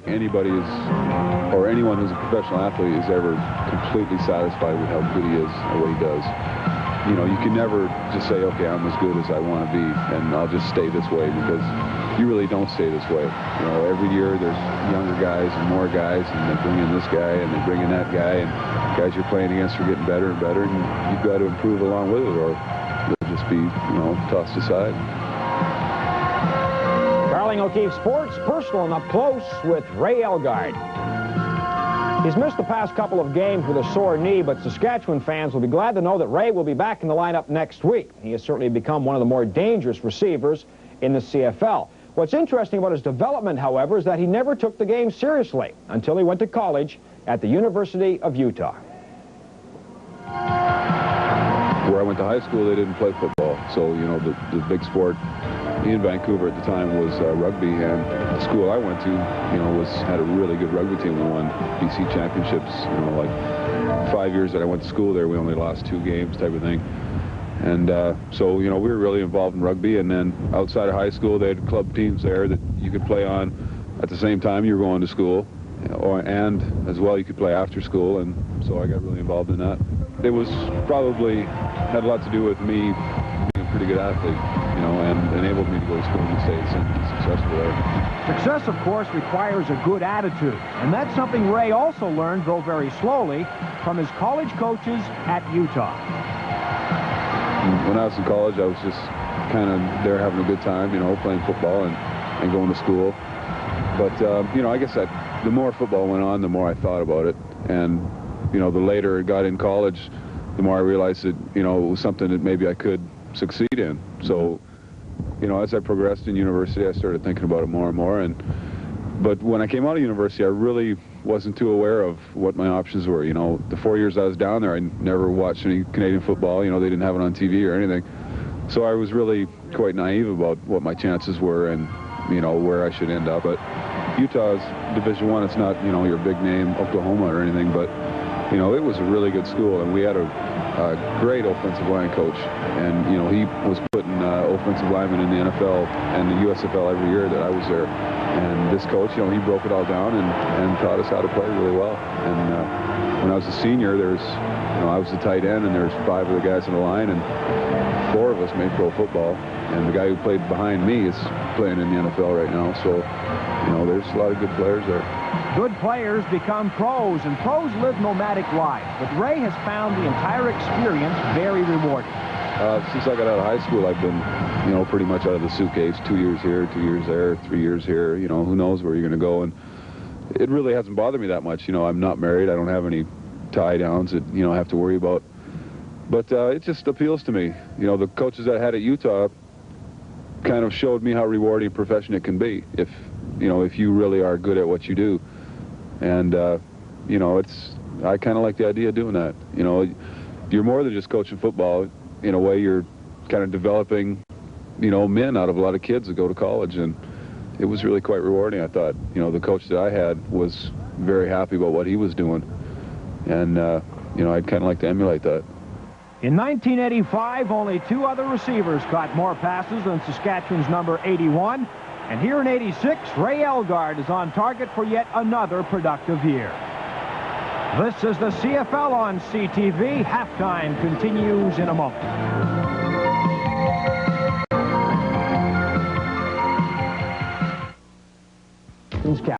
anybody is, or anyone who's a professional athlete is ever completely satisfied with how good he is or what he does. You know, you can never just say, okay, I'm as good as I want to be, and I'll just stay this way, because you really don't stay this way. You know, every year there's younger guys and more guys, and they bring in this guy and they bring in that guy, and guys you're playing against are getting better and better, and you've got to improve along with it, or you'll just be, you know, tossed aside. Carling O'Keefe Sports, personal and up close with Ray Elgaard. He's missed the past couple of games with a sore knee, but Saskatchewan fans will be glad to know that Ray will be back in the lineup next week. He has certainly become one of the more dangerous receivers in the CFL. What's interesting about his development, however, is that he never took the game seriously until he went to college at the University of Utah. Where I went to high school, they didn't play football, so, you know, the big sport in Vancouver at the time was rugby, and the school I went to, you know, had a really good rugby team. We won BC championships, you know, like 5 years that I went to school there, we only lost 2 games type of thing. And so, you know, we were really involved in rugby, and then outside of high school, they had club teams there that you could play on at the same time you were going to school, and as well you could play after school, and so I got really involved in that. It was probably had a lot to do with me being a pretty good athlete, you know, and enabled me to go to school in the States and be successful there. Success, of course, requires a good attitude, and that's something Ray also learned, though very slowly, from his college coaches at Utah. When I was in college, I was just kind of there having a good time, you know, playing football and going to school. But, you know, I guess the more football went on, the more I thought about it. And, you know, the later it got in college, the more I realized that, you know, it was something that maybe I could succeed in. So, you know, as I progressed in university, I started thinking about it more and more. But when I came out of university, I really wasn't too aware of what my options were. You know, the 4 years I was down there, I never watched any Canadian football. You know, they didn't have it on TV or anything. So I was really quite naive about what my chances were and, you know, where I should end up. But Utah's Division I. It's not, you know, your big name Oklahoma or anything, but, you know, it was a really good school, and we had a great offensive line coach. And, you know, he was putting offensive linemen in the NFL and the USFL every year that I was there. And this coach, you know, he broke it all down and taught us how to play really well. And when I was a senior, there's, you know, I was the tight end, and there's 5 of the guys in the line, and 4 of us made pro football. And the guy who played behind me is playing in the NFL right now. So, you know, there's a lot of good players there. Good players become pros, and pros live nomadic lives. But Ray has found the entire experience very rewarding. Since I got out of high school, I've been, you know, pretty much out of the suitcase. 2 years here, 2 years there, 3 years here. You know, who knows where you're going to go. And it really hasn't bothered me that much. You know, I'm not married. I don't have any tie downs that, you know, I have to worry about. But it just appeals to me. You know, the coaches I had at Utah kind of showed me how rewarding a profession it can be if, you know, if you really are good at what you do. And, you know, I kind of like the idea of doing that. You know, you're more than just coaching football. In a way, you're kind of developing, you know, men out of a lot of kids that go to college, and it was really quite rewarding, I thought. You know, the coach that I had was very happy about what he was doing, and, you know, I'd kind of like to emulate that. In 1985, only 2 other receivers caught more passes than Saskatchewan's number 81. And here in 86, Ray Elgaard is on target for yet another productive year. This is the CFL on CTV. Halftime continues in a moment.